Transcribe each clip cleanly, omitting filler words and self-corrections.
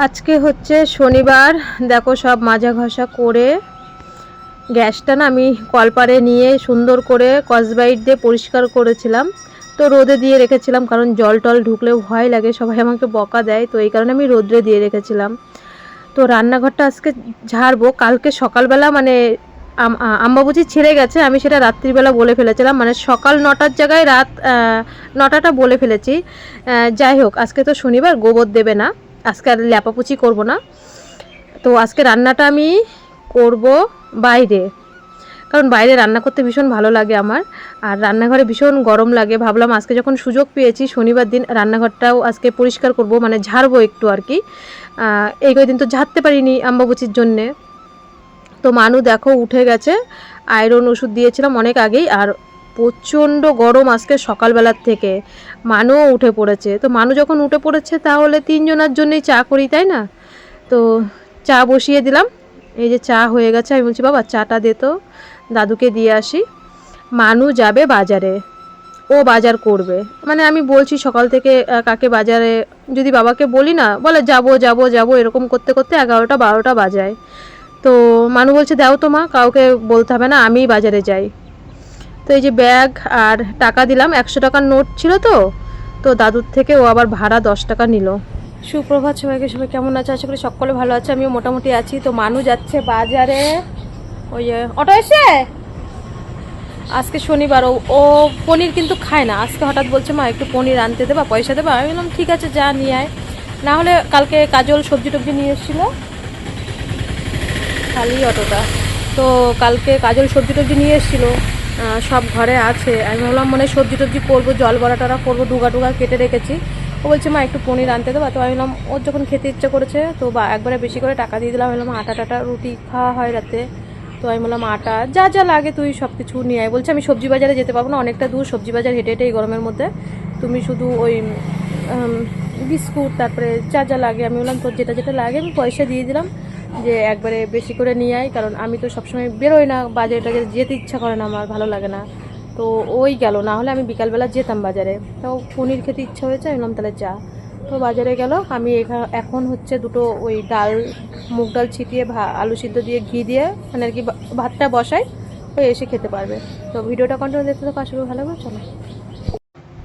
আজকে হচ্ছে শনিবার। দেখো সব মাজা ঘষা করে গ্যাসটা না আমি কলপারে নিয়ে সুন্দর করে স্কচব্রাইট দিয়ে পরিষ্কার করেছিলাম। তো রোদে দিয়ে রেখেছিলাম, কারণ জল টল ঢুকলেও ভয় লাগে, সবাই আমাকে বকা দেয়, তো এই কারণে আমি রোদ্রে দিয়ে রেখেছিলাম। তো রান্নাঘরটা আজকে ঝাড়বো। কালকে সকালবেলা মানে আম্বাবুচি ছেড়ে গেছে, আমি সেটা রাত্রিবেলা বলে ফেলেছিলাম, মানে সকাল 9টার জায়গায় রাত 9টাটা বলে ফেলেছি। যাই হোক, আজকে তো শনিবার, গোবর দেবে না, আজকে আর ল্যাপাপুচি করবো না। তো আজকে রান্নাটা আমি করব বাইরে, কারণ বাইরে রান্না করতে ভীষণ ভালো লাগে আমার, আর রান্নাঘরে ভীষণ গরম লাগে। ভাবলাম আজকে যখন সুযোগ পেয়েছি শনিবার দিন, রান্নাঘরটাও আজকে পরিষ্কার করব, মানে ঝাড়বো একটু আর কি। এই কয়েকদিন তো ঝাড়তে পারিনি আম্বাবুচির জন্যে। তো মানু দেখো উঠে গেছে, আয়রন ওষুধ দিয়েছিলাম অনেক আগেই, আর প্রচণ্ড গরম আজকে সকালবেলার থেকে। মানুও উঠে পড়েছে। তো মানু যখন উঠে পড়েছে তাহলে তিনজনের জন্যই চা করি, তাই না? তো চা বসিয়ে দিলাম। এই যে চা হয়ে গেছে, আমি বলছি বাবা চাটা দে তো, দাদুকে দিয়ে আসি। মানু যাবে বাজারে, ও বাজার করবে, মানে আমি বলছি সকাল থেকে কাকে বাজারে, যদি বাবাকে বলি না, বলে যাবো যাবো যাবো, এরকম করতে করতে 11টা 12টা বাজায়। তো মানু বলছে দাও তো মা, কাউকে বলতে হবে না, আমিই বাজারে যাই। তো এই যে ব্যাগ আর টাকা দিলাম, 100 টাকার নোট ছিল তো, তো দাদুর থেকে ও আবার ভাড়া 10 টাকা নিল। সুপ্রভাত সবাইকে, সবাই কেমন আছে? আশা করি সকলে ভালো আছে, আমিও মোটামুটি আছি। তো মানু যাচ্ছে বাজারে। ওই অটো এসে, আজকে শনিবার, ও পনির কিন্তু খায় না। আজকে হঠাৎ বলছে মা একটু পনির আনতে দেবা, পয়সা দেবা। আমি বললাম ঠিক আছে যা নিয়ে আয়, না হলে কালকে কাজল সবজি টবজি নিয়ে এসেছিলো, খালি অটোটা। তো কালকে কাজল সবজি টবজি নিয়ে এসেছিলো, সব ঘরে আছে। আমি ভাবলাম মানে সবজি টবজি করবো, জল বড়া টড়া করবো, ডুগা টুগা কেটে রেখেছি। ও বলছে মা একটু পনির আনতে দেবা। তো আমি বললাম ওর যখন খেতে ইচ্ছা করেছে তো একবারে বেশি করে টাকা দিয়ে দিলাম। বললাম আটা টাটা রুটি খাওয়া হয় রাতে, তো আমি বললাম আটা যা যা লাগে তুই সব কিছু নিয়ে আয়। বলছে আমি সবজি বাজারে যেতে পারবো না, অনেকটা দূর সবজি বাজার হেঁটে হেঁটে এই গরমের মধ্যে, তুমি শুধু ওই বিস্কুট তারপরে যা যা লাগে। আমি বললাম তোর যেটা যেটা লাগে আমি পয়সা দিয়ে দিলাম, যে একবারে বেশি করে নিয়ে আয়, কারণ আমি তো সবসময় বেরোই না বাজারে টাজারে, যেতে ইচ্ছা করে না, আমার ভালো লাগে না। তো ওই গেল, না হলে আমি বিকালবেলা যেতাম বাজারে। তো পনির খেতে ইচ্ছা হয়েছে, আমি বললাম তাহলে যা। তো বাজারে গেল। আমি এখন হচ্ছে দুটো ওই ডাল, মুগ ডাল ছিটিয়ে আলু সিদ্ধ দিয়ে ঘি দিয়ে মানে আর কি ভাতটা বসাই, ওই এসে খেতে পারবে। তো ভিডিওটা কন্টিনিউ দেখতে তো পাশে ভালো হবে, চলো।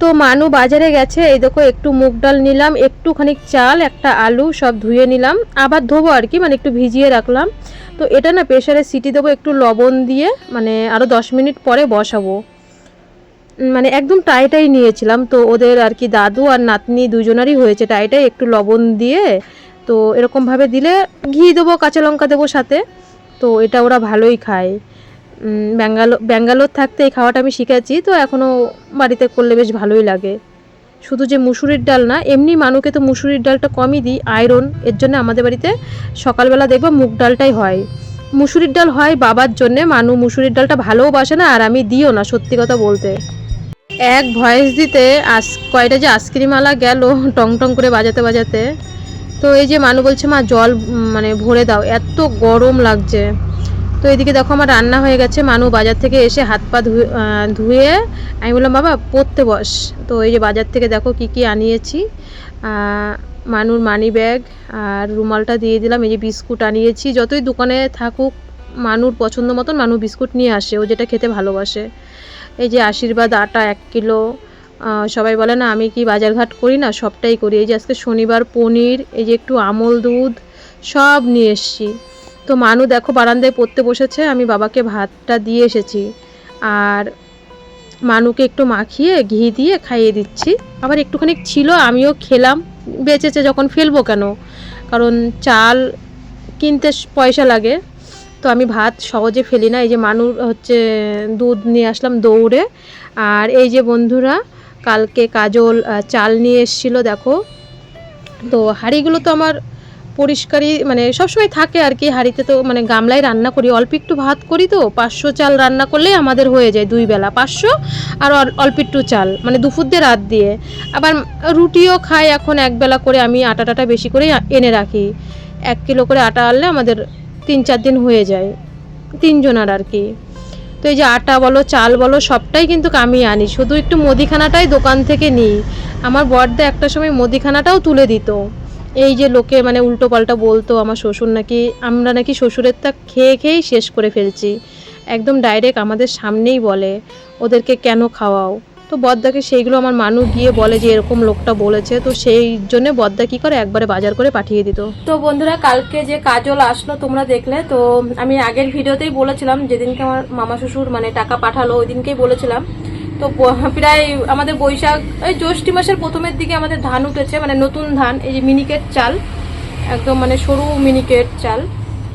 তো মানু বাজারে গেছে, এই দেখো একটু মুগ ডাল নিলাম, একটুখানি চাল, একটা আলু, সব ধুয়ে নিলাম, আবার ধোবো আর কি, মানে একটু ভিজিয়ে রাখলাম। তো এটা না প্রেসারে সিটি দেবো একটু লবণ দিয়ে, মানে আরও 10 মিনিট পরে বসাবো। মানে একদম টাইটাই নিয়েছিলাম, তো ওদের আর কি দাদু আর নাতনি দুজনেরই হয়েছে টাইটাই, একটু লবণ দিয়ে। তো এরকমভাবে দিলে, ঘি দেবো, কাঁচা লঙ্কা দেবো সাথে, তো এটা ওরা ভালোই খায়। ব্যাঙ্গালোর থাকতে এই খাওয়াটা আমি শিখেছি, তো এখনও বাড়িতে করলে বেশ ভালোই লাগে। শুধু যে মুসুরির ডাল না, এমনি মানুকে তো মুসুরির ডালটা কমই দিই, আয়রন, এর জন্য আমাদের বাড়িতে সকালবেলা দেখবো মুগ ডালটাই হয়। মুসুরির ডাল হয় বাবার জন্যে, মানু মুসুরির ডালটা ভালোও বাসে না, আর আমি দিও না সত্যি কথা বলতে। এক ভয়েস দিতে কয়টা যে আইসক্রিমওয়ালা গেল টং টং করে বাজাতে বাজাতে। তো এই যে মানু বলছে মা জল মানে ভরে দাও, এত গরম লাগছে। তো এদিকে দেখো আমার রান্না হয়ে গেছে, মানু বাজার থেকে এসে হাত পা ধুয়ে আমি বললাম বাবা পড়তে বস। তো এই যে বাজার থেকে দেখো কি কি আনিয়েছি, মানুর মানি ব্যাগ আর রুমালটা দিয়ে দিলাম। এই যে বিস্কুট আনিয়েছি, যতই দোকানে থাকুক মানুর পছন্দ মতন মানু বিস্কুট নিয়ে আসে, ও যেটা খেতে ভালোবাসে। এই যে আশীর্বাদ আটা 1 কিলো, সবাই বলে না আমি কি বাজারঘাট করি না, সবটাই করি। এই যে আজকে শনিবার পনির, এই যে একটু আমল দুধ, সব নিয়ে এসছি। তো মানু দেখো বারান্দায় পড়তে বসেছে, আমি বাবাকে ভাতটা দিয়ে এসেছি, আর মানুকে একটু মাখিয়ে ঘি দিয়ে খাইয়ে দিচ্ছি। আবার একটুখানি ছিল, আমিও খেলাম, বেঁচেছে যখন ফেলবো কেন, কারণ চাল কিনতে পয়সা লাগে, তো আমি ভাত সহজে ফেলি না। এই যে মানুর হচ্ছে দুধ নিয়ে আসলাম দৌড়ে। আর এই যে বন্ধুরা, কালকে কাজল চাল নিয়ে এসেছিলো দেখো। তো হাঁড়িগুলো তো আমার পরিষ্কারই মানে সবসময় থাকে আর কি, হাঁড়িতে তো মানে গামলায় রান্না করি, অল্প একটু ভাত করি, তো 500 চাল রান্না করলেই আমাদের হয়ে যায় 2 বেলা, 500 আর অল্প একটু চাল, মানে দুপুর দিয়ে রাত দিয়ে। আবার রুটিও খাই এখন 1 বেলা করে, আমি আটা টাটা বেশি করে এনে রাখি, 1 কিলো করে আটা আনলে আমাদের 3-4 দিন হয়ে যায়, 3 জনের আর কি। তো এই যে আটা বলো চাল বলো সবটাই কিন্তু আমি আনি, শুধু একটু মুদিখানাটাই দোকান থেকে নিই। আমার বড়দা একটা সময় মুদিখানাটাও তুলে দিত, এই যে লোকে মানে উল্টো পাল্টা বলতো আমার শ্বশুর নাকি, আমরা নাকি শ্বশুরের তা খেয়ে খেয়েই শেষ করে ফেলছি, একদম ডাইরেক্ট আমাদের সামনেই বলে ওদেরকে কেন খাওয়াও। তো বদ্দাকে সেইগুলো আমার মানু গিয়ে বলে যে এরকম লোকটা বলেছে, তো সেই জন্য বদ্দা কি করে একবারে বাজার করে পাঠিয়ে দিত। তো বন্ধুরা, কালকে যে কাজল আসলো তোমরা দেখলে, তো আমি আগের ভিডিওতেই বলেছিলাম, যেদিনকে আমার মামা শ্বশুর মানে টাকা পাঠালো ওই দিনকেই বলেছিলাম। তো প্রায় আমাদের বৈশাখ এই জ্যৈষ্ঠ মাসের প্রথমের দিকে আমাদের ধান উঠেছে, মানে নতুন ধান, এই যে মিনিকেট চাল, একদম মানে সরু মিনিকেট চাল।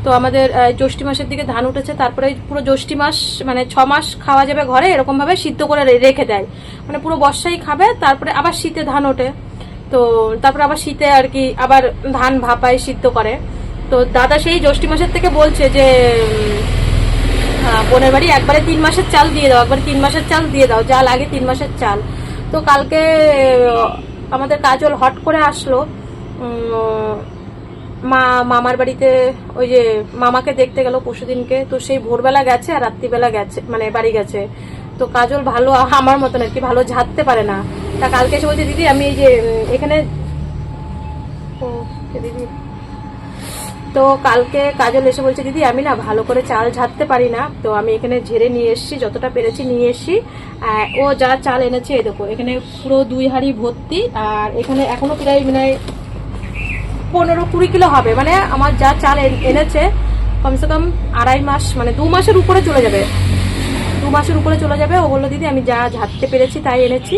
তো আমাদের জ্যৈষ্ঠ মাসের দিকে ধান উঠেছে, তারপরে পুরো জ্যৈষ্ঠ মাস মানে 6 মাস খাওয়া যাবে ঘরে, এরকম ভাবে সিদ্ধ করে রেখে দেয়, মানে পুরো বর্ষাই খাবে, তারপরে আবার শীতে ধান ওঠে। তো তারপরে আবার শীতে আর কি আবার ধান ভাপায় সিদ্ধ করে। তো দাদা সেই জ্যৈষ্ঠ মাসের থেকে বলছে যে বোনের বাড়ি একবারে 3 মাসের চাল দিয়ে দাও, একবারে 3 মাসের চাল দিয়ে দাও, যা লাগে 3 মাসের চাল। তো কালকে আমাদের কাজল হট করে আসলো মামার বাড়িতে, ওই যে মামাকে দেখতে গেল পরশুদিনকে, তো সেই ভোরবেলা গেছে আর রাত্রিবেলা গেছে, মানে বাড়ি গেছে। তো কাজল ভালো আমার মতন আর কি ভালো ঝাড়তে পারে না, তা কালকে এসে বলছে দিদি আমি এই যে এখানে দিদি, তো কালকে কাজল এসে বলছে দিদি আমি না ভালো করে চাল ঝাড়তে পারি না, তো আমি এখানে ঝেড়ে নিয়ে এসেছি, যতটা পেরেছি নিয়ে এসেছি। ও যা চাল এনেছে এই দেখো, এখানে পুরো 2 হাঁড়ি ভর্তি, আর এখানে এখনো প্রায় মানে 15-20 কিলো হবে, মানে আমার যা চাল এনেছে কমসে কম 2.5 মাস, মানে 2 মাসের উপরে চলে যাবে, 2 মাসের উপরে চলে যাবে। ও বললো দিদি আমি যা ঝাড়তে পেরেছি তাই এনেছি,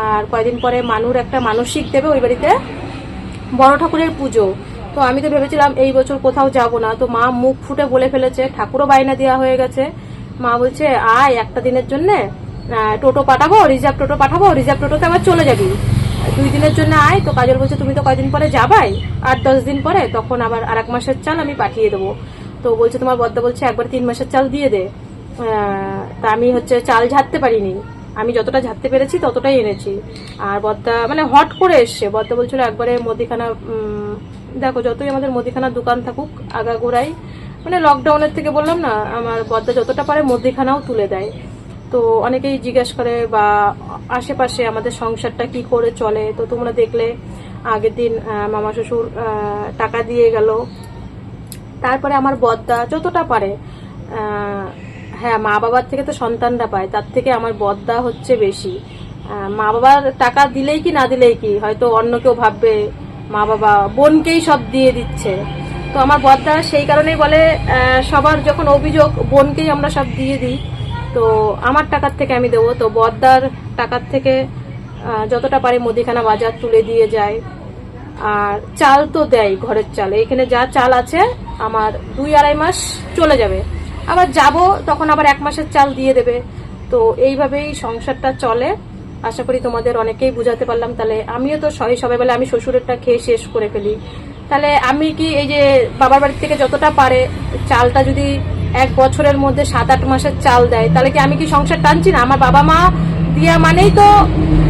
আর কয়েকদিন পরে মানুর একটা মানসিক দেবে ওই বাড়িতে, বড় ঠাকুরের পুজো। তো আমি তো ভেবেছিলাম এই বছর কোথাও যাব না, তো মা মুখ ফুটে বলে ফেলেছে, ঠাকুরও বায়না দেওয়া হয়ে গেছে। মা বলছে আয় একটা দিনের জন্য টোটো পাঠাবো, রিজার্ভ টোটো পাঠাবো, রিজার্ভ টোটোতে আবার চলে যাবি, 2 দিনের জন্য আয়। তো কাজল বলছে তুমি তো কয়দিন পরে যাবাই, 8-10 দিন পরে, তখন আবার 1 মাসের চাল আমি পাঠিয়ে দেবো। তো বলছে তোমার বদ্দা বলছে একবার 3 মাসের চাল দিয়ে দে। তা আমি হচ্ছে চাল ঝাড়তে পারিনি, আমি যতটা ঝাড়তে পেরেছি ততটাই এনেছি। আর বদ্দা মানে হট করে এসছে, বদ্দা বলছিল একবারে মুদিখানা, দেখো যতই আমাদের মুদিখানার দোকান থাকুক আগাগোড়াই, মানে লকডাউনের থেকে বললাম না, আমার বদ্দা যতটা পারে মুদিখানাও তুলে দেয়। তো অনেকেই জিজ্ঞেস করে বা আশেপাশে আমাদের সংসারটা কি করে চলে, তো তোমরা দেখলে আগের দিন মামা শ্বশুর টাকা দিয়ে গেল, তারপরে আমার বদ্দা যতটা পারে, হ্যাঁ মা বাবার থেকে তো সন্তানরা পায়, তার থেকে আমার বদ্দা হচ্ছে বেশি। মা বাবার টাকা দিলেই কি না দিলেই কি, হয়তো অন্য কেউ ভাববে মা বাবা বোনকেই সব দিয়ে দিচ্ছে, তো আমার বদ্দা সেই কারণেই বলে সবার যখন অভিযোগ বোনকেই আমরা সব দিয়ে দিই, তো আমার টাকার থেকে আমি দেবো। তো বদ্দার টাকার থেকে যতটা পারে মুদিখানা বাজার তুলে দিয়ে যায়, আর চাল তো দেয়, ঘরের চাল, এখানে যা চাল আছে আমার 2-2.5 মাস চলে যাবে, আবার যাব তখন আবার 1 মাসের চাল দিয়ে দেবে। তো এইভাবেই সংসারটা চলে। আশা করি তোমাদের অনেকেই বুঝাতে পারলাম। তাহলে আমিও তো সবাই বলে আমি শ্বশুরেরটা খেয়ে শেষ করে ফেলি, তাহলে আমি কি এই যে বাবার বাড়ি থেকে যতটা পারে চালটা যদি 1 বছরের মধ্যে 7-8 মাসের চাল দেয়, তাহলে কি আমি কি সংসার টানছি না? আমার বাবা মা দিয়া মানেই তো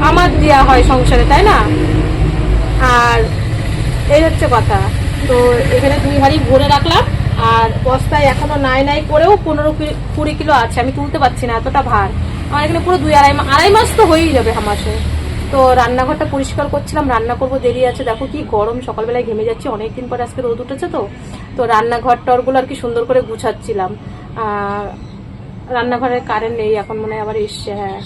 আমার দেয়া হয় সংসারে, তাই না? আর এই হচ্ছে কথা। তো এখানে 2 হাঁড়ি ভরে রাখলাম, আর বস্তায় এখনো নাই করেও 15-20 কিলো আছে, আমি তুলতে পারছি না, এতটা ভার আমার এখানে, পুরো 2-2.5 মাস তো হয়েই যাবে হামাসে। তো রান্নাঘরটা পরিষ্কার করছিলাম, রান্না করবো, দেরি আছে, দেখো কি গরম, সকালবেলায় ঘেমে যাচ্ছি, অনেকদিন পরে আজকে রোদ উঠেছে। তো রান্নাঘর টরগুলো আর কি সুন্দর করে গুছাচ্ছিলাম। রান্নাঘরের কারেন্ট নেই এখন, মনে হয় আবার এসছে। হ্যাঁ,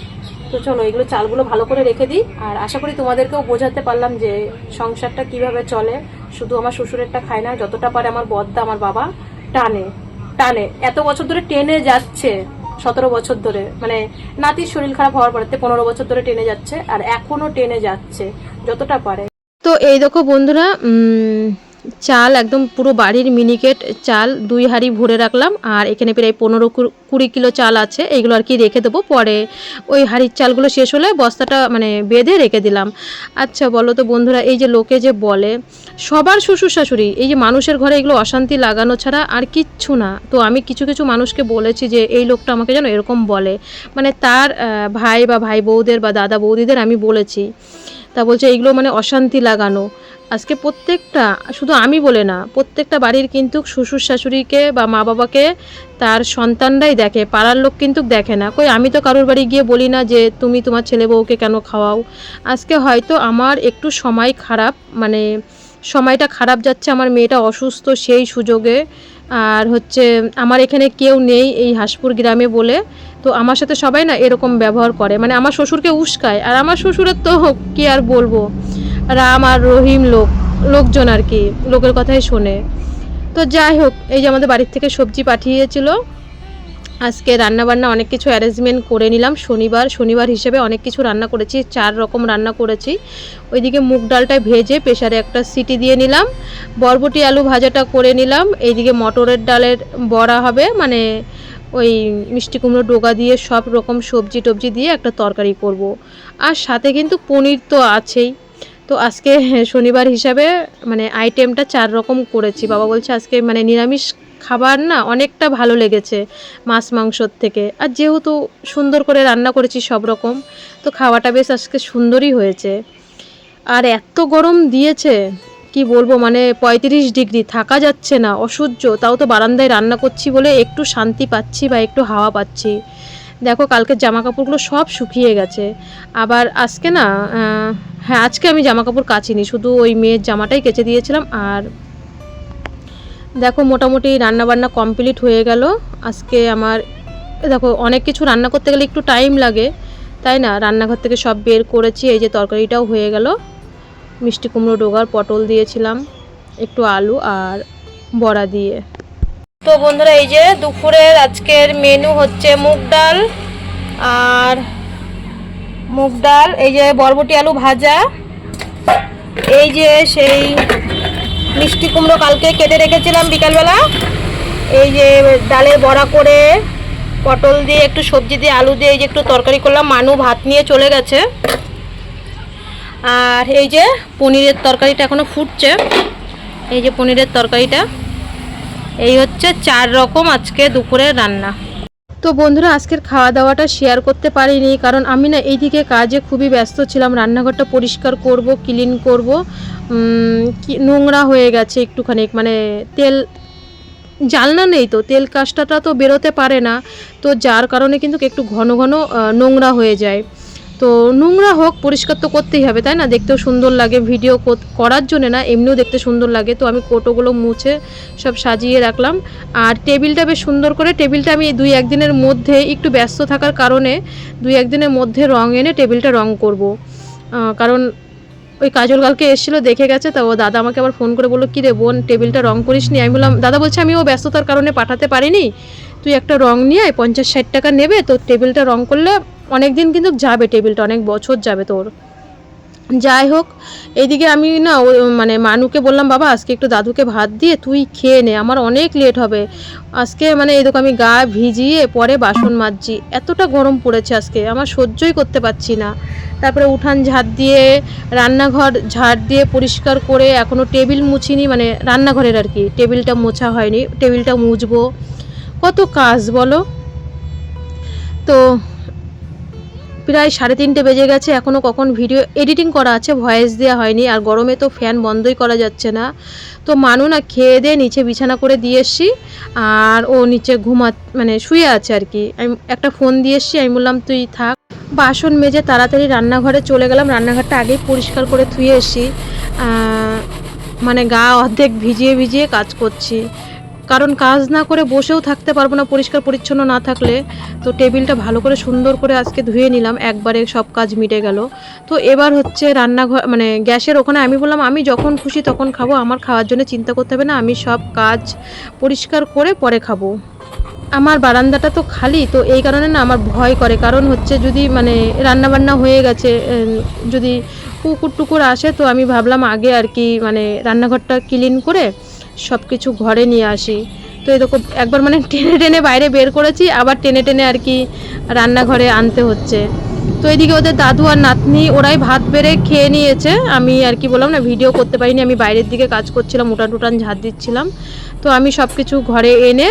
তো চলো এগুলো চালগুলো ভালো করে রেখে দিই। আর আশা করি তোমাদেরকেও বোঝাতে পারলাম যে সংসারটা কিভাবে চলে। শুধু আমার শ্বশুরেরটা খায় না, যতটা পারে আমার বদ্দা আমার বাবা টানে টানে, এত বছর ধরে টেনে যাচ্ছে, 17 বছর ধরে, মানে নাতির শরীর খারাপ হওয়ার পরে 15 বছর ধরে টেনে যাচ্ছে, আর এখনো টেনে যাচ্ছে যতটা পারে। তো এই দেখো বন্ধুরা, চাল একদম পুরো বাড়ির মিনিকেট চাল 2 হাঁড়ি ভরে রাখলাম, আর এখানে প্রায় 15-20 কিলো চাল আছে, এইগুলো আর কি রেখে দেবো, পরে ওই হাঁড়ির চালগুলো শেষ হলে বস্তাটা মানে বেঁধে রেখে দিলাম। আচ্ছা বলো তো বন্ধুরা, এই যে লোকে যে বলে সবার শ্বশুর শাশুড়ি, এই যে মানুষের ঘরে এগুলো অশান্তি লাগানো ছাড়া আর কিচ্ছু না। তো আমি কিছু মানুষকে বলেছি যে এই লোকটা আমাকে যেন এরকম বলে, মানে তার ভাই বা ভাই বউদের বা দাদা বৌদিদের আমি বলেছি, তা বলছে এইগুলো মানে অশান্তি লাগানো। আজকে প্রত্যেকটা, শুধু আমি বলে না, প্রত্যেকটা বাড়ির কিন্তু শ্বশুর শাশুড়িকে বা মা বাবাকে তার সন্তানরাই দেখে, পাড়ার লোক কিন্তু দেখে না। কই আমি তো কারোর বাড়ি গিয়ে বলি না যে তুমি তোমার ছেলে বউকে কেন খাওয়াও। আজকে হয়তো আমার একটু সময় খারাপ, মানে সময়টা খারাপ যাচ্ছে, আমার মেয়েটা অসুস্থ সেই সুযোগে। আর হচ্ছে আমার এখানে কেউ নেই এই হাঁসপুর গ্রামে বলে, তো আমার সাথে সবাই না এরকম ব্যবহার করে, মানে আমার শ্বশুরকে উস্কায়। আর আমার শ্বশুরের তো কি আর বলবো, রাম আর রহিম লোকজন আর কি, লোকের কথাই শোনে। তো যাই হোক, এই যে আমাদের বাড়ির থেকে সবজি পাঠিয়েছিল, আজকে রান্নাবান্না অনেক কিছু অ্যারেঞ্জমেন্ট করে নিলাম। শনিবার হিসেবে অনেক কিছু রান্না করেছি, 4 রকম রান্না করেছি। ওইদিকে মুগ ডালটা ভেজে প্রেসারে একটা সিটি দিয়ে নিলাম, বরবটি আলু ভাজাটা করে নিলাম। এইদিকে মটরের ডালের বড়া হবে, মানে ওই মিষ্টি কুমড়ো ডোগা দিয়ে সব রকম সবজি টবজি দিয়ে একটা তরকারি করব। আর সাথে কিন্তু পনির তো আছেই। তো আজকে শনিবার হিসাবে মানে আইটেমটা 4 রকম করেছি। বাবা বলছে আজকে মানে নিরামিষ খাবার না অনেকটা ভালো লেগেছে মাছ মাংসর থেকে। আর যেহেতু সুন্দর করে রান্না করেছি সব রকম, তো খাওয়াটা বেশ আজকে সুন্দরই হয়েছে। আর এত গরম দিয়েছে কি বলবো, মানে 35 ডিগ্রি, থাকা যাচ্ছে না, অসহ্য। তাও তো বারান্দায় রান্না করছি বলে একটু শান্তি পাচ্ছি বা একটু হাওয়া পাচ্ছি। দেখো কালকের জামা কাপড়গুলো সব শুকিয়ে গেছে। আবার আজকে না হ্যাঁ, আজকে আমি জামা কাপড় কাচিনি, শুধু ওই মেয়ের জামাটাই কেচে দিয়েছিলাম। আর দেখো মোটামুটি রান্নাবান্না কমপ্লিট হয়ে গেল আজকে আমার। দেখো অনেক কিছু রান্না করতে গেলে একটু টাইম লাগে, তাই না? রান্নাঘর থেকে সব বের করেছি। এই যে তরকারিটাও হয়ে গেল, মিষ্টি কুমড়ো ডোগার পটল দিয়েছিলাম, একটু আলু আর বড়া দিয়ে। তো বন্ধুরা, এই যে দুপুরের আজকের মেনু হচ্ছে মুগ ডাল, আর মুগ ডাল, এই যে বরবটি আলু ভাজা, এই যে সেই মিষ্টি কুমড়ো কালকে কেটে রেখেছিলাম বিকালবেলা, এই যে ডালের বড়া করে পটল দিয়ে একটু সবজি দিয়ে আলু দিয়ে এই যে একটু তরকারি করলাম। মানু ভাত নিয়ে চলে গেছে। আর এই যে পনিরের তরকারিটা এখনো ফুটছে, এই যে পনিরের তরকারিটা। এই হচ্ছে 4 রকম আজকে দুপুরের রান্না। তো বন্ধুরা, আজকের খাওয়া দাওয়াটা শেয়ার করতে পারিনি, কারণ আমি না এইদিকে কাজে খুবই ব্যস্ত ছিলাম। রান্নাঘরটা পরিষ্কার করব, ক্লিন করব, নোংরা হয়ে গেছে একটুখানি, মানে তেল জ্বালনা নেই তো, তেল কাজটা তো বেরোতে পারে না, তো যার কারণে কিন্তু একটু ঘন ঘন নোংরা হয়ে যায়। তো নোংরা হোক, পরিষ্কার তো করতেই হবে, তাই না? দেখতেও সুন্দর লাগে, ভিডিও করার জন্য না, এমনিও দেখতে সুন্দর লাগে। তো আমি কোটোগুলো মুছে সব সাজিয়ে রাখলাম। আর টেবিলটা বেশ সুন্দর করে, টেবিলটা আমি 2-1 দিনের মধ্যে, একটু ব্যস্ত থাকার কারণে 2-1 দিনের মধ্যে রং এনে টেবিলটা রং করব। কারণ ওই কাজল কালকে এসেছিলো, দেখে গেছে, তা ও দাদা আমাকে আবার ফোন করে বললো, কী রে বোন, টেবিলটা রং করিস নি? আমি বললাম, দাদা বলছে আমি ও ব্যস্ততার কারণে পাঠাতে পারিনি, তুই একটা রং নিয়ে 50-60 টাকা নেবে, তো টেবিলটা রং করলে অনেক দিন কিন্তু যাবে, টেবিলটা অনেক বছর যাবে তোর। যাই হোক, এইদিকে আমি না মানে মানুকে বললাম, বাবা আজকে একটু দাদুকে ভাত দিয়ে তুই খেয়ে নে, আমার অনেক লেট হবে আজকে। মানে এই দেখো আমি গা ভিজিয়ে পরে বাসন মাজছি, এতটা গরম পড়েছে আজকে, আমার সহ্যই করতে পারছি না। তারপরে উঠান ঝাড় দিয়ে, রান্নাঘর ঝাড় দিয়ে পরিষ্কার করে, এখনও টেবিল মুছিনি, মানে রান্নাঘরের আর কি, টেবিলটা মোছা হয়নি, টেবিলটা মুছবো, কত কাজ বলো। তো প্রায় 3:30 বেজে গেছে, এখনও কখন ভিডিও এডিটিং করা আছে, ভয়েস দেওয়া হয়নি। আর গরমে তো ফ্যান বন্ধই করা যাচ্ছে না। তো মানু না খেয়ে দিয়ে নিচে বিছানা করে দিয়ে এসছি, আর ও নিচে মানে শুয়ে আছে আর কি। আমি একটা ফোন দিয়ে এসছি, আমি বললাম তুই থাক। বাসন মেজে তাড়াতাড়ি রান্নাঘরে চলে গেলাম, রান্নাঘরটা আগেই পরিষ্কার করে ধুয়ে এসছি। মানে গা অর্ধেক ভিজিয়ে ভিজিয়ে কাজ করছি, কারণ কাজ না করে বসেও থাকতে পারবো না পরিষ্কার পরিচ্ছন্ন না থাকলে। তো টেবিলটা ভালো করে সুন্দর করে আজকে ধুয়ে নিলাম, একবারে সব কাজ মিটে গেল। তো এবার হচ্ছে রান্নাঘর, মানে গ্যাসের ওখানে আমি বললাম আমি যখন খুশি তখন খাবো, আমার খাওয়ার জন্য চিন্তা করতে হবে না, আমি সব কাজ পরিষ্কার করে পরে খাবো। আমার বারান্দাটা তো খালি, তো এই কারণে না আমার ভয় করে, কারণ হচ্ছে যদি মানে রান্নাবান্না হয়ে গেছে, যদি কুকুর টুকুর আসে, তো আমি ভাবলাম আগে আর কি মানে রান্নাঘরটা ক্লিন করে সব কিছু ঘরে নিয়ে আসি। তো এই দেখো একবার মানে টেনে টেনে বাইরে বের করেছি, আবার টেনে টেনে আর কি রান্নাঘরে আনতে হচ্ছে। তো এইদিকে ওদের দাদু আর নাতনি ওরাই ভাত বেড়ে খেয়ে নিয়েছে, আমি আর কি বললাম না ভিডিও করতে পারিনি, আমি বাইরের দিকে কাজ করছিলাম, উঠান টুটান ঝাড় দিচ্ছিলাম। তো আমি সব কিছু ঘরে এনে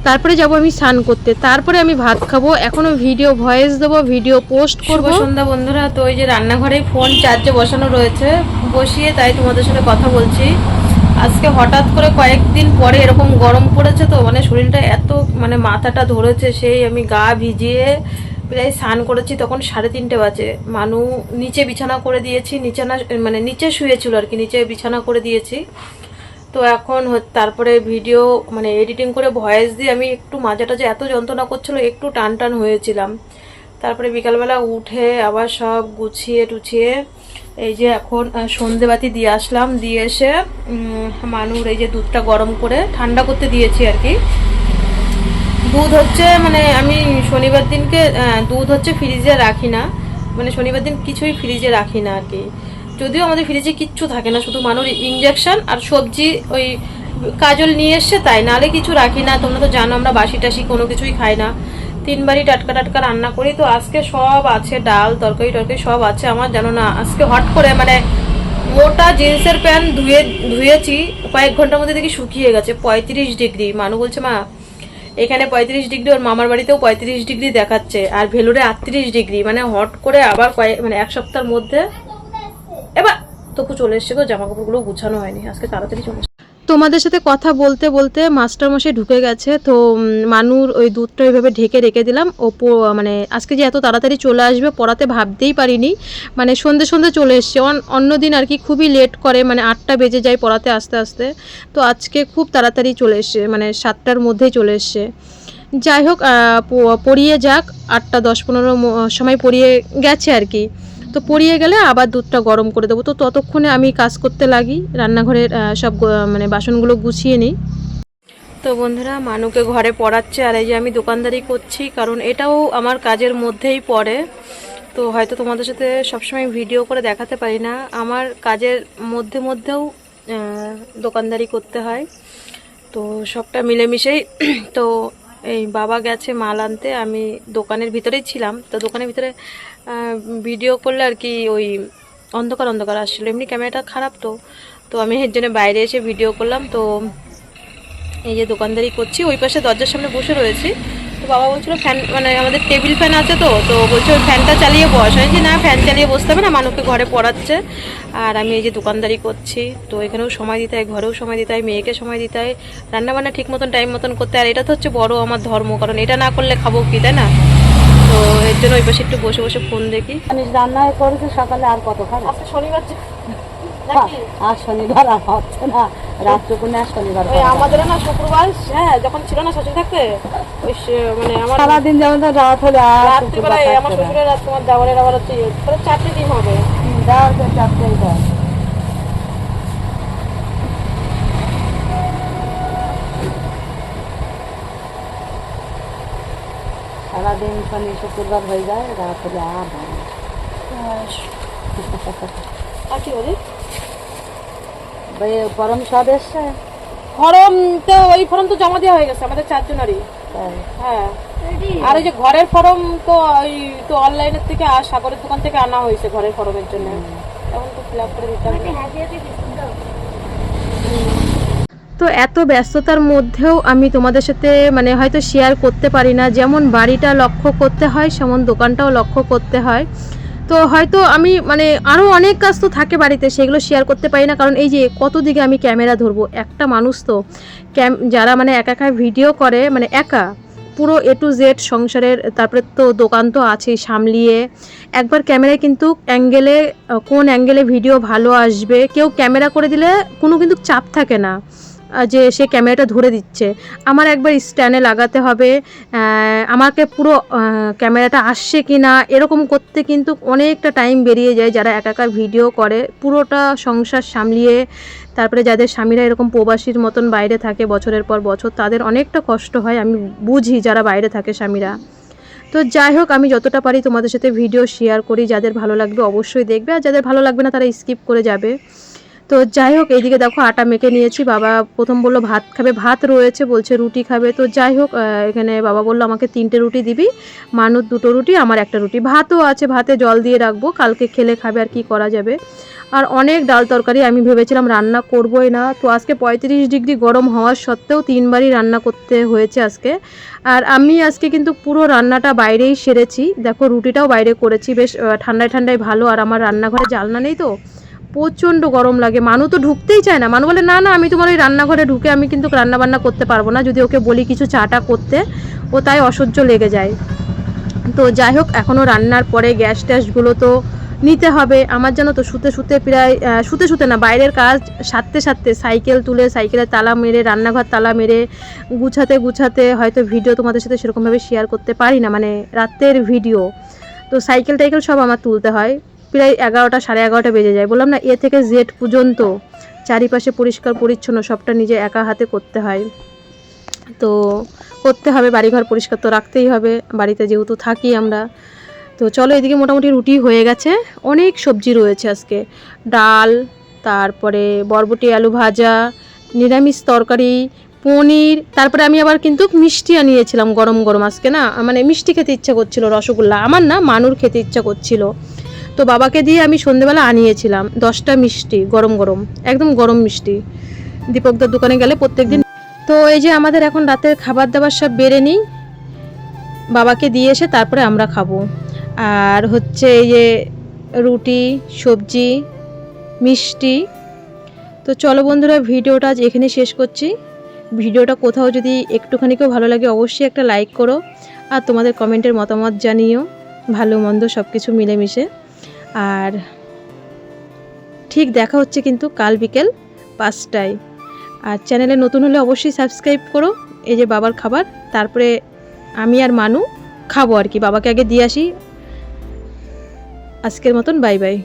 তারপরে যাব আমি স্নান করতে, তারপরে আমি ভাত খাবো। এখনও ভিডিও ভয়েস দেবো, ভিডিও পোস্ট করবো। সন্ধ্যা বন্ধুরা, তো ওই যে রান্নাঘরে ফোন চার্জে বসানো রয়েছে, বসিয়ে তাই তোমাদের সাথে কথা বলছি। আজকে হঠাৎ করে কয়েকদিন পরে এরকম গরম পড়েছে, তো মানে শরীরটা এত মানে মাথাটা ধরেছে, সেই আমি গা ভিজিয়ে প্রায় স্নান করেছি তখন 3:30 বাজে। মানু নিচে বিছানা করে দিয়েছি, মানে নিচে শুয়েছিল আর কি, নিচে বিছানা করে দিয়েছি। তো এখন তারপরে ভিডিও মানে এডিটিং করে ভয়েস দিয়ে আমি একটু মাজাটা যে এত যন্ত্রণা করছিল, একটু টান টান হয়েছিলাম। তারপরে বিকালবেলা উঠে আবার সব গুছিয়ে টুছিয়ে এই যে এখন সন্ধেবাতি দিয়ে আসলাম। দিয়ে এসে মানুর এই যে দুধটা গরম করে ঠান্ডা করতে দিয়েছি আর কি। দুধ হচ্ছে মানে আমি শনিবার দিনকে দুধ হচ্ছে ফ্রিজে রাখি না, মানে শনিবার দিন কিছুই ফ্রিজে রাখি না আর কি। যদিও আমাদের ফ্রিজে কিচ্ছু থাকে না, শুধু মানুষ ইঞ্জেকশন আর সবজি ওই কাজল নিয়ে এসছে তাই, নাহলে কিছু রাখি না। তোমরা তো জানো আমরা বাসি টাসি কোনো কিছুই খাই না, 3 বারই টাটকা টাটকা রান্না করি। তো আজকে সব আছে, ডাল তরকারি টরকারি সব আছে আমার, জানো না আজকে হট করে মানে মোটা জিন্সের প্যান্ট ধুয়েছি, কয়েক ঘন্টার মধ্যে দেখি শুকিয়ে গেছে 35 ডিগ্রি। মানু বলছে মা এখানে 35 ডিগ্রি, ওর মামার বাড়িতেও 35 ডিগ্রি দেখাচ্ছে, আর ভেলুরে 38 ডিগ্রি। মানে হট করে আবার মানে এক সপ্তাহের মধ্যে এবার তবু চলে এসছে গো। জামা কাপড়গুলো গুছানো হয়নি, আজকে তাড়াতাড়ি চলে এসছে। তোমাদের সাথে কথা বলতে বলতে মাস্টারমশাই ঢুকে গেছে। তো মানুর ওই দুধটা ওইভাবে ঢেকে রেখে দিলাম। ও মানে আজকে যে এত তাড়াতাড়ি চলে আসবে পড়াতে ভাবতেই পারিনি, মানে সন্ধে সন্ধে চলে এসছে। অন্যদিন আর কি খুবই লেট করে, মানে 8টা বেজে যায় পড়াতে আসতে আসতে। তো আজকে খুব তাড়াতাড়ি চলে এসছে, মানে 7টার মধ্যেই চলে এসছে। যাই হোক পড়িয়ে যাক, 8টা 10-15 সময় পড়িয়ে গেছে আর কি। তো পড়িয়ে গেলে আবার দুধটা গরম করে দেবো। তো ততক্ষণে আমি কাজ করতে লাগি, রান্নাঘরের সব মানে বাসনগুলো গুছিয়ে নিই। তো বন্ধুরা মানুকে ঘরে পড়াচ্ছে, আর এই যে আমি দোকানদারি করছি, কারণ এটাও আমার কাজের মধ্যেই পড়ে। তো হয়তো তোমাদের সাথে সবসময় ভিডিও করে দেখাতে পারি না, আমার কাজের মধ্যেও দোকানদারি করতে হয়। তো সবটা মিলেমিশেই। তো এই বাবা গেছে মাল আনতে, আমি দোকানের ভিতরেই ছিলাম। তো দোকানের ভিতরে ভিডিও করলে আর কি ওই অন্ধকার অন্ধকার আসছিলো, এমনি ক্যামেরাটা খারাপ। তো আমি এর জন্য বাইরে এসে ভিডিও করলাম। তো এই যে দোকানদারি করছি, ওই পাশে দরজার সামনে বসে রয়েছি। তো বাবা বলছিল ফ্যান, মানে আমাদের টেবিল ফ্যান আছে, তো বলছে ওই ফ্যানটা চালিয়ে বস। আমি যে না, ফ্যান চালিয়ে বসতে হবে না, মানুষকে ঘরে পড়াচ্ছে। আর আমি এই যে দোকানদারি করছি, তো এখানেও সময় দিতে হয়, ঘরেও সময় দিতে হয়, মেয়েকে সময় দিতে হয়, রান্নাবান্না ঠিক মতন টাইম মতন করতে। আর এটা তো হচ্ছে বড় আমার ধর্ম, কারণ এটা না করলে খাবো কি, তাই না? তো এর জন্য ওই পাশে একটু বসে বসে ফোন দেখি। রান্না করেছে সকালে, আর কত খাবে? আজকে শনিবার আর শনিবার আর হচ্ছে না, রাত্রকুনে আর শনিবার আমাদের না শুক্রবার, হ্যাঁ যখন ছিল না শ্বশুর থাকতে, ওই মানে আমার সারাদিন যেমন রাত হলে রাত্রিবেলায় আমার শ্বশুরের রাত, তোমার দেওয়ারের আবার হচ্ছে 4টে ডিম হবে, দেওয়ার 4টেই দেয়। সারাদিন শনি শুক্রবার হয়ে যায়, রাত হলে আর আর কি বলি গরম সব এসছে। ফর্ম তো ওই ফর্ম তো জমা দেওয়া হয়ে গেছে আমাদের 4 জনেরই। হ্যাঁ, আর ওই যে ঘরের ফর্ম তো ওই তো অনলাইনের থেকে আর সাগরের দোকান থেকে আনা হয়েছে ঘরের ফর্মের জন্য, এখন তো ফিল আপ করে দিতে হবে। তো এত ব্যস্ততার মধ্যেও আমি তোমাদের সাথে মানে হয়তো শেয়ার করতে পারি না, যেমন বাড়িটা লক্ষ্য করতে হয় সেমন দোকানটাও লক্ষ্য করতে হয়। তো হয়তো আমি মানে আরও অনেক কাজ তো থাকে বাড়িতে, সেগুলো শেয়ার করতে পারি না, কারণ এই যে কত দিকে আমি ক্যামেরা ধরবো। একটা মানুষ তো যারা মানে একা একা ভিডিও করে, মানে একা পুরো A to Z সংসারের, তারপরে তো দোকান তো আছেই সামলিয়ে, একবার ক্যামেরায় কিন্তু কোন অ্যাঙ্গেলে ভিডিও ভালো আসবে, কেউ ক্যামেরা করে দিলে কোনো কিন্তু চাপ থাকে না যে সে ক্যামেরাটা ধরে দিচ্ছে। আমার একবার স্ট্যান্ডে লাগাতে হবে, আমাকে পুরো ক্যামেরাটা আসছে কি না এরকম করতে কিন্তু অনেকটা টাইম বেরিয়ে যায়। যারা একা একা ভিডিও করে পুরোটা সংসার সামলিয়ে, তারপরে যাদের স্বামীরা এরকম প্রবাসীর মতন বাইরে থাকে বছরের পর বছর, তাদের অনেকটা কষ্ট হয়, আমি বুঝি যারা বাইরে থাকে স্বামীরা। তো যাই হোক, আমি যতটা পারি তোমাদের সাথে ভিডিও শেয়ার করি, যাদের ভালো লাগবে অবশ্যই দেখবে, আর যাদের ভালো লাগবে না তারা স্কিপ করে যাবে। তো যাই হোক, এইদিকে দেখো আটা মেখে নিয়েছি। বাবা প্রথম বললো ভাত খাবে, ভাত রয়েছে, বলছে রুটি খাবে। তো যাই হোক, এখানে বাবা বললো আমাকে 3টে রুটি দিবি, মানুষ 2টো রুটি, আমার 1টা রুটি। ভাতও আছে, ভাতে জল দিয়ে রাখবো, কালকে খেলে খাবে, আর কি করা যাবে। আর অনেক ডাল তরকারি, আমি ভেবেছিলাম রান্না করবোই না। তো আজকে 35 ডিগ্রি গরম হওয়ার সত্ত্বেও 3 বারই রান্না করতে হয়েছে আজকে। আর আমি আজকে কিন্তু পুরো রান্নাটা বাইরেই সেরেছি। দেখো রুটিটাও বাইরে করেছি, বেশ ঠান্ডায় ঠান্ডায় ভালো। আর আমার রান্নাঘরে জানলা নেই, তো প্রচণ্ড গরম লাগে। মানু তো ঢুকতেই চায় না, মানু বলে না না আমি তোমার ওই রান্নাঘরে ঢুকে আমি কিন্তু রান্না বান্না করতে পারবো না, যদি ওকে বলি কিছু চাটা করতে ও তাই অসহ্য লেগে যায়। তো যাই হোক, এখনও রান্নার পরে গ্যাস ট্যাসগুলো তো নিতে হবে আমার, জানো তো শুতে শুতে প্রায় শুতে শুতে না, বাইরের কাজ সারতে সারতে সাইকেল তুলে সাইকেলের তালা মেরে, রান্নাঘর তালা মেরে, গুছাতে গুছাতে হয়তো ভিডিও তোমাদের সাথে সেরকমভাবে শেয়ার করতে পারি না, মানে রাতের ভিডিও। তো সাইকেল টাইকেল সব আমার তুলতে হয়, প্রায় 11টা 11:30 বেজে যায়। বললাম না, এ থেকে জেড পর্যন্ত চারিপাশে পরিষ্কার পরিচ্ছন্ন সবটা নিজে একা হাতে করতে হয়। তো করতে হবে, বাড়িঘর পরিষ্কার তো রাখতেই হবে, বাড়িতে যেহেতু থাকি আমরা। তো চলো, এদিকে মোটামুটি রুটি হয়ে গেছে, অনেক সবজি রয়েছে আজকে, ডাল, তারপরে বরবটি আলু ভাজা, নিরামিষ তরকারি, পনির, তারপরে আমি আবার কিন্তু মিষ্টি আনিয়েছিলাম গরম গরম আজকে, না মানে মিষ্টি খেতে ইচ্ছা করছিল, রসগোল্লা, আমার না মানুর খেতে ইচ্ছা করছিল। তো বাবাকে দিয়ে আমি সন্ধেবেলা আনিয়েছিলাম 10টা মিষ্টি, গরম গরম, একদম গরম মিষ্টি, দীপকদার দোকানে গেলে প্রত্যেকদিন। তো এই যে আমাদের এখন রাতের খাবার দাবার সব বেড়ে নিই, বাবাকে দিয়ে এসে তারপরে আমরা খাবো। আর হচ্ছে এই যে রুটি, সবজি, মিষ্টি। তো চলো বন্ধুরা, ভিডিওটা আজ এখানে শেষ করছি। ভিডিওটা কোথাও যদি একটুখানিকেও ভালো লাগে অবশ্যই একটা লাইক করো, আর তোমাদের কমেন্টের মতামত জানিও, ভালো মন্দ সব কিছু মিলেমিশে। আর ঠিক দেখা হচ্ছে কিন্তু কাল বিকেল 5টায়। আর চ্যানেলে নতুন হলে অবশ্যই সাবস্ক্রাইব করো। এই যে বাবার খাবার, তারপরে আমি আর মানু খাবো আর কি, বাবাকে আগে দিয়ে আসি। আজকের মতন বাই বাই।